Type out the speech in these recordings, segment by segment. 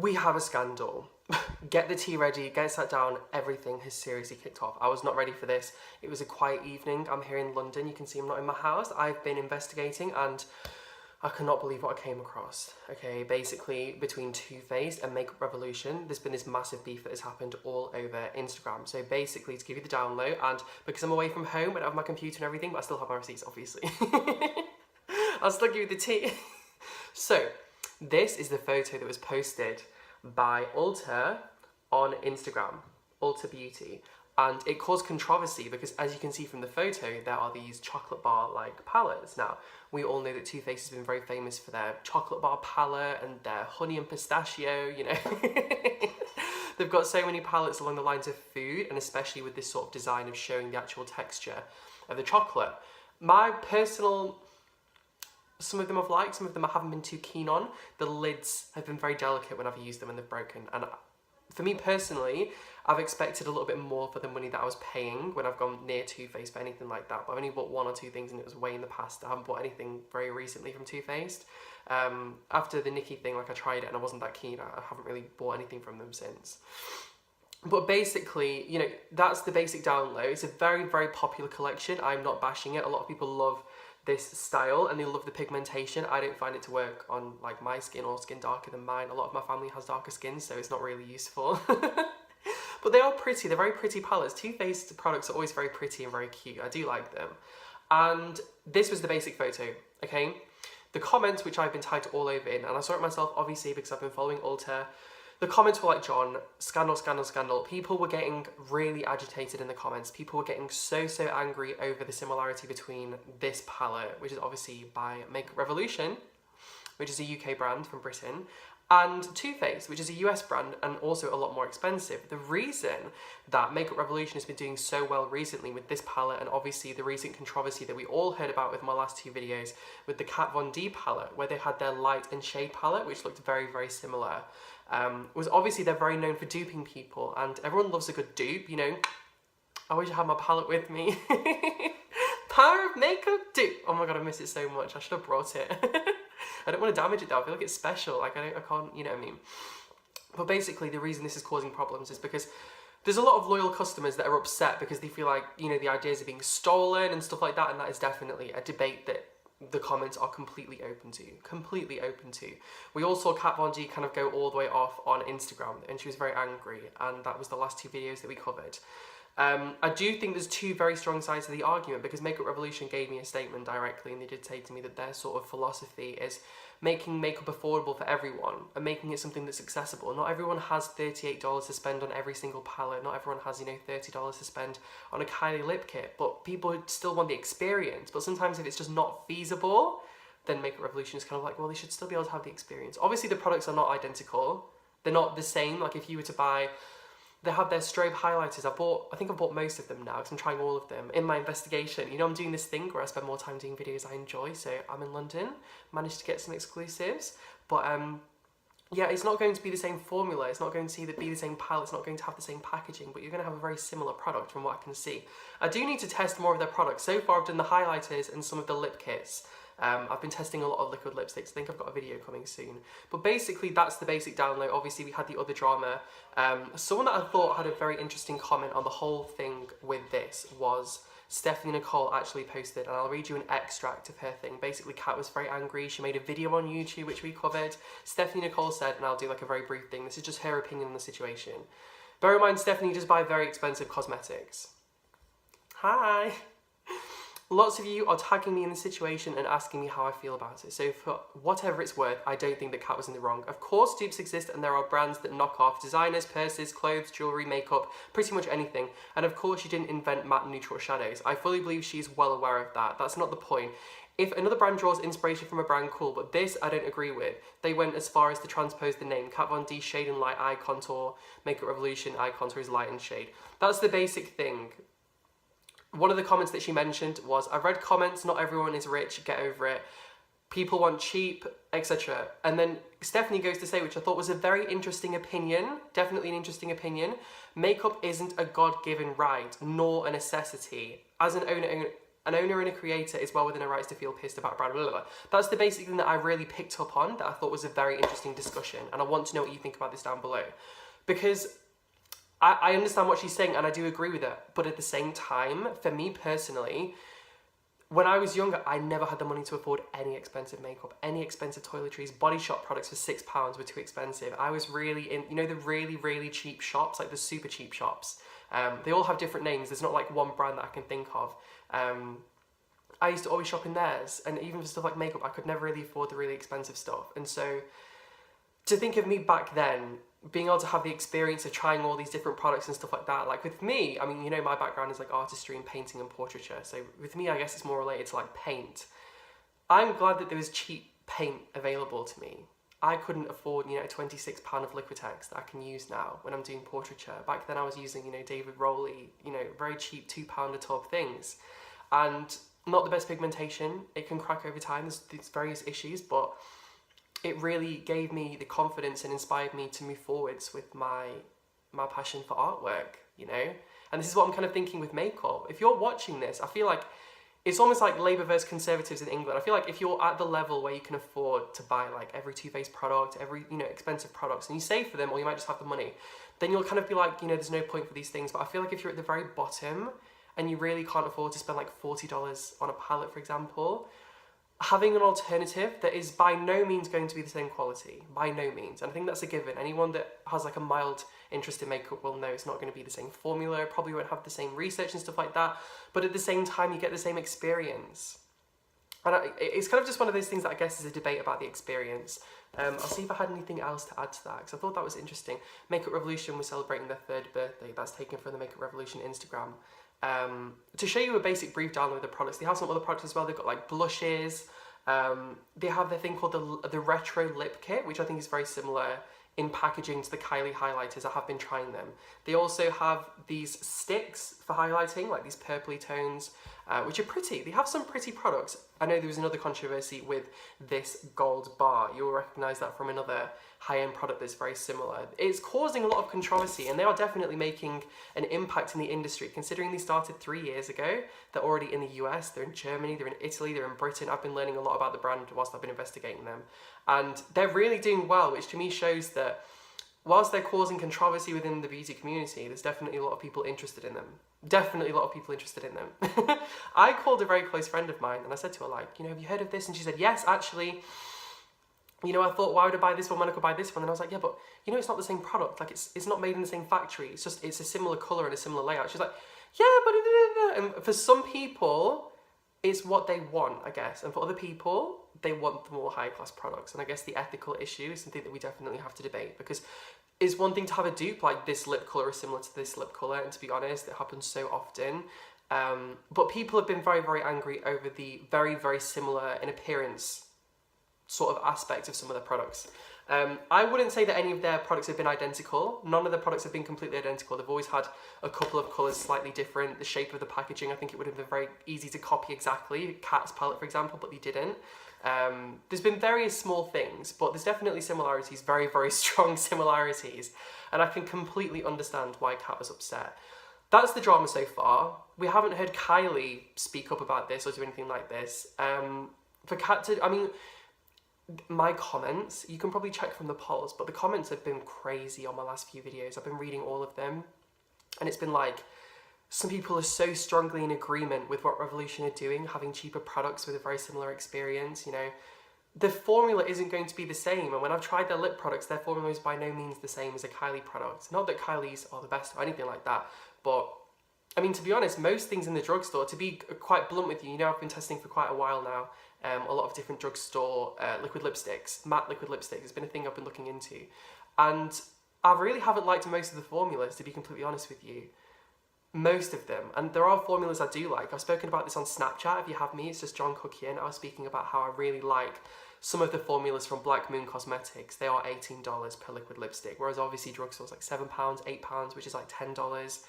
We have a scandal. Get the tea ready, get sat down, everything has seriously kicked off. I was not ready for this. It was a quiet evening. I'm here in London. You can see I'm not in my house. I've been investigating and I cannot believe what I came across. Okay, basically between Too Faced and Makeup Revolution, there's been this massive beef that has happened all over Instagram. So basically, to give you the download, and because I'm away from home and I have my computer and everything, but I still have my receipts, obviously. I'll still give you the tea. So, this is the photo that was posted by Ulta on Instagram, Ulta Beauty. And it caused controversy because, as you can see from the photo, there are these chocolate bar-like palettes. Now, we all know that Too Faced has been very famous for their chocolate bar palette and their honey and pistachio, you know. They've got so many palettes along the lines of food, and especially with this sort of design of showing the actual texture of the chocolate. My personal... Some of them I've liked, some of them I haven't been too keen on. The lids have been very delicate when I've used them and they've broken. And for me personally, I've expected a little bit more for the money that I was paying when I've gone near Too Faced for anything like that. But I've only bought one or two things and it was way in the past. I haven't bought anything very recently from Too Faced. After the Nicki thing, like I tried it and I wasn't that keen. I haven't really bought anything from them since. But basically, you know, that's the basic download. It's a very, very popular collection. I'm not bashing it. A lot of people love this style and they love the pigmentation. I don't find it to work on like my skin or skin darker than mine. A lot of my family has darker skin, so it's not really useful. But they are pretty. They're very pretty palettes. Too Faced products are always very pretty and very cute. I do like them. And this was the basic photo, okay? The comments, which I've been tagged all over in, and I saw it myself obviously because I've been following Ulta. The comments were like, John, scandal, scandal, scandal. People were getting really agitated in the comments. People were getting so angry over the similarity between this palette, which is obviously by Makeup Revolution, which is a UK brand from Britain, and Too Faced, which is a US brand and also a lot more expensive. The reason that Makeup Revolution has been doing so well recently with this palette, and obviously the recent controversy that we all heard about with my last two videos with the Kat Von D palette, where they had their light and shade palette, which looked very, very similar, was obviously they're very known for duping people, and everyone loves a good dupe, you know. I wish I had my palette with me. Power of makeup dupe. Oh my god, I miss it so much. I should have brought it. I don't want to damage it though. I feel like it's special. Like I can't, you know what I mean. But basically, the reason this is causing problems is because there's a lot of loyal customers that are upset because they feel like, you know, the ideas are being stolen and stuff like that, and that is definitely a debate that the comments are completely open to. We all saw Kat Von D kind of go all the way off on Instagram, and she was very angry, and that was the last two videos that we covered. I do think there's two very strong sides to the argument, because Makeup Revolution gave me a statement directly, and they did say to me that their sort of philosophy is making makeup affordable for everyone and making it something that's accessible. Not everyone has $38 to spend on every single palette. Not everyone has, you know, $30 to spend on a Kylie lip kit, but people still want the experience. But sometimes if it's just not feasible, then Makeup Revolution is kind of like, well, they should still be able to have the experience. Obviously, the products are not identical. They're not the same. Like if you were to buy... They have their strobe highlighters. I think I've bought most of them now because I'm trying all of them in my investigation. You know, I'm doing this thing where I spend more time doing videos I enjoy. So I'm in London, managed to get some exclusives. But yeah, it's not going to be the same formula. It's not going to be the same palette. It's not going to have the same packaging, but you're going to have a very similar product from what I can see. I do need to test more of their products. So far I've done the highlighters and some of the lip kits. I've been testing a lot of liquid lipsticks. I think I've got a video coming soon. But basically, that's the basic download. Obviously, we had the other drama. Someone that I thought had a very interesting comment on the whole thing with this was Stephanie Nicole actually posted, and I'll read you an extract of her thing. Basically, Kat was very angry. She made a video on YouTube, which we covered. Stephanie Nicole said, and I'll do like a very brief thing. This is just her opinion on the situation. Bear in mind, Stephanie does buy very expensive cosmetics. Hi. Lots of you are tagging me in the situation and asking me how I feel about it. So for whatever it's worth, I don't think that Kat was in the wrong. Of course, dupes exist and there are brands that knock off designers, purses, clothes, jewellery, makeup, pretty much anything. And of course, she didn't invent matte neutral shadows. I fully believe she's well aware of that. That's not the point. If another brand draws inspiration from a brand, cool, but this I don't agree with. They went as far as to transpose the name. Kat Von D shade and light eye contour, Makeup Revolution eye contour is light and shade. That's the basic thing. One of the comments that she mentioned was, I've read comments, not everyone is rich, get over it. People want cheap, etc. And then Stephanie goes to say, which I thought was a very interesting opinion, definitely an interesting opinion, makeup isn't a God-given right, nor a necessity. As an owner An owner and a creator is well within her rights to feel pissed about a brand, blah, blah, blah. That's the basic thing that I really picked up on that I thought was a very interesting discussion. And I want to know what you think about this down below. Because I understand what she's saying and I do agree with her. But at the same time, for me personally, when I was younger, I never had the money to afford any expensive makeup, any expensive toiletries. Body Shop products for £6 were too expensive. I was really in, you know, the really, really cheap shops, like the super cheap shops. They all have different names. There's not like one brand that I can think of. I used to always shop in theirs, and even for stuff like makeup, I could never really afford the really expensive stuff. And so to think of me back then, being able to have the experience of trying all these different products and stuff like that, like with me, I mean, you know, my background is like artistry and painting and portraiture. So with me, I guess it's more related to like paint. I'm glad that there was cheap paint available to me. I couldn't afford, you know, a £26 of Liquitex that I can use now when I'm doing portraiture. Back then I was using, you know, David Rowley, you know, very cheap £2 a tub things. And not the best pigmentation. It can crack over time. There's various issues, but it really gave me the confidence and inspired me to move forwards with my passion for artwork, you know? And this is what I'm kind of thinking with makeup. If you're watching this, I feel like it's almost like Labour versus Conservatives in England. I feel like if you're at the level where you can afford to buy like every Too Faced product, every, you know, expensive products, and you save for them, or you might just have the money, then you'll kind of be like, you know, there's no point for these things. But I feel like if you're at the very bottom and you really can't afford to spend like $40 on a palette, for example, having an alternative that is by no means going to be the same quality, by no means. And I think that's a given. Anyone that has like a mild interest in makeup will know it's not going to be the same formula, probably won't have the same research and stuff like that, but at the same time you get the same experience. And it's kind of just one of those things that I guess is a debate about the experience. I'll see if I had anything else to add to that, because I thought that was interesting. Makeup Revolution was celebrating their 3rd birthday. That's taken from the Makeup Revolution Instagram. To show you a basic brief download of the products, they have some other products as well. They've got like blushes. They have their thing called the Retro Lip Kit, which I think is very similar in packaging to the Kylie highlighters. I have been trying them. They also have these sticks for highlighting, like these purpley tones, which are pretty. They have some pretty products. I know there was another controversy with this gold bar. You'll recognise that from another high-end product that's very similar. It's causing a lot of controversy, and they are definitely making an impact in the industry, considering they started 3 years ago. They're already in the US, they're in Germany, they're in Italy, they're in Britain. I've been learning a lot about the brand whilst I've been investigating them. And they're really doing well, which to me shows that whilst they're causing controversy within the beauty community, there's definitely a lot of people interested in them. Definitely a lot of people interested in them. I called a very close friend of mine and I said to her, like, you know, have you heard of this? And she said, yes, actually. You know, I thought, why would I buy this one when I could buy this one? And I was like, yeah, but you know, it's not the same product. Like, it's not made in the same factory. It's a similar colour and a similar layout. She's like, yeah, but... And for some people, it's what they want, I guess. And for other people, they want the more high-class products. And I guess the ethical issue is something that we definitely have to debate, because it's one thing to have a dupe, like this lip colour is similar to this lip colour, and to be honest, it happens so often. But people have been very, very angry over the very, very similar in appearance sort of aspect of some of the products. I wouldn't say that any of their products have been identical. None of the products have been completely identical. They've always had a couple of colours slightly different. The shape of the packaging, I think it would have been very easy to copy exactly. Kat's palette, for example, but they didn't. There's been various small things, but there's definitely similarities, very, very strong similarities. And I can completely understand why Kat was upset. That's the drama so far. We haven't heard Kylie speak up about this or do anything like this. For Kat to, I mean, my comments, you can probably check from the polls, but the comments have been crazy on my last few videos. I've been reading all of them, and it's been like, some people are so strongly in agreement with what Revolution are doing, having cheaper products with a very similar experience, you know. The formula isn't going to be the same, and when I've tried their lip products, their formula is by no means the same as a Kylie product. Not that Kylie's are the best or anything like that, but I mean, to be honest, most things in the drugstore, to be quite blunt with you, you know, I've been testing for quite a while now, a lot of different drugstore liquid lipsticks, matte liquid lipsticks. It's been a thing I've been looking into. And I really haven't liked most of the formulas, to be completely honest with you. Most of them. And there are formulas I do like. I've spoken about this on Snapchat. If you have me, it's just John Cookian. I was speaking about how I really like some of the formulas from Black Moon Cosmetics. They are $18 per liquid lipstick, whereas obviously drugstores like £7, £8, which is like $10.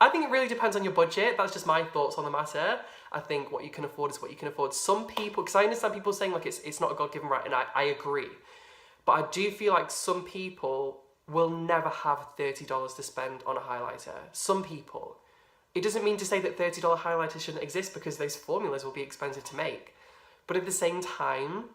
I think it really depends on your budget. That's just my thoughts on the matter. I think what you can afford is what you can afford. Some people, because I understand people saying like it's not a God-given right, and I agree. But I do feel like some people will never have $30 to spend on a highlighter. Some people. It doesn't mean to say that $30 highlighters shouldn't exist, because those formulas will be expensive to make. But at the same time,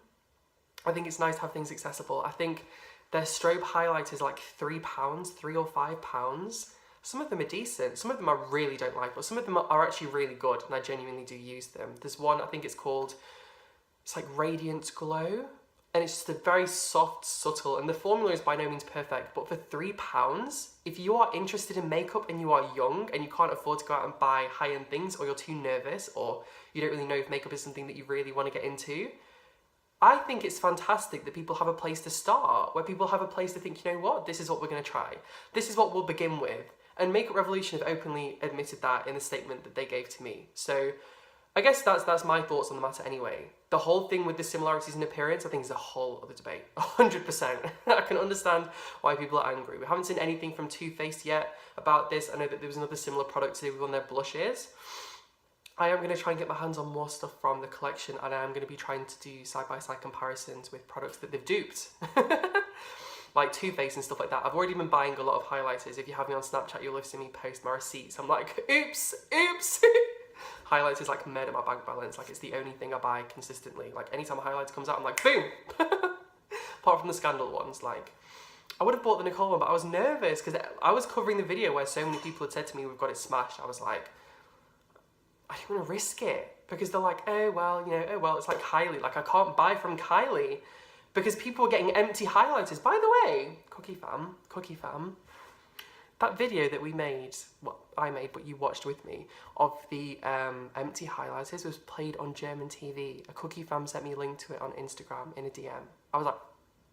I think it's nice to have things accessible. I think their strobe highlighters are like £3, £3 or £5. Some of them are decent. Some of them I really don't like, but some of them are actually really good, and I genuinely do use them. There's one, I think it's like Radiant Glow, and it's just a very soft, subtle, and the formula is by no means perfect, but for £3, if you are interested in makeup and you are young and you can't afford to go out and buy high-end things, or you're too nervous, or you don't really know if makeup is something that you really want to get into, I think it's fantastic that people have a place to start, where people have a place to think, you know what, this is what we're going to try. This is what we'll begin with. And Makeup Revolution have openly admitted that in the statement that they gave to me. So I guess that's my thoughts on the matter anyway. The whole thing with the similarities in appearance, I think, is a whole other debate. 100%. I can understand why people are angry. We haven't seen anything from Too Faced yet about this. I know that there was another similar product today with one of their blushes. I am going to try and get my hands on more stuff from the collection, and I am going to be trying to do side-by-side comparisons with products that they've duped. Like Too Faced and stuff like that. I've already been buying a lot of highlighters. If you have me on Snapchat, you'll have seen me post my receipts. I'm like, oops. Highlighters like murder my bank balance. Like, it's the only thing I buy consistently. Like, anytime a highlighter comes out, I'm like, boom. Apart from the scandal ones, like, I would have bought the Nicole one, but I was nervous because I was covering the video where so many people had said to me, we've got it smashed. I was like, I don't want to risk it, because they're like, oh well, it's like Kylie. Like, I can't buy from Kylie because people are getting empty highlighters. By the way, Cookie Fam, that video that we made, well, I made, but you watched with me, of the empty highlighters was played on German TV. A Cookie Fam sent me a link to it on Instagram in a DM. I was like,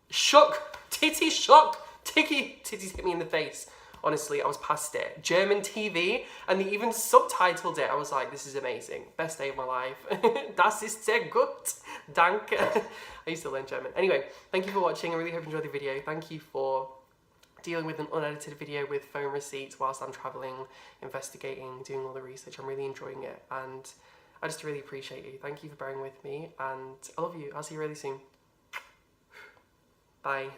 shook, titty shook, titties hit me in the face. Honestly, I was past it. German TV, and they even subtitled it. I was like, this is amazing. Best day of my life. Das ist sehr gut. Danke. I used to learn German. Anyway, thank you for watching. I really hope you enjoyed the video. Thank you for dealing with an unedited video with phone receipts whilst I'm travelling, investigating, doing all the research. I'm really enjoying it, and I just really appreciate you. Thank you for bearing with me, and I love you. I'll see you really soon. Bye.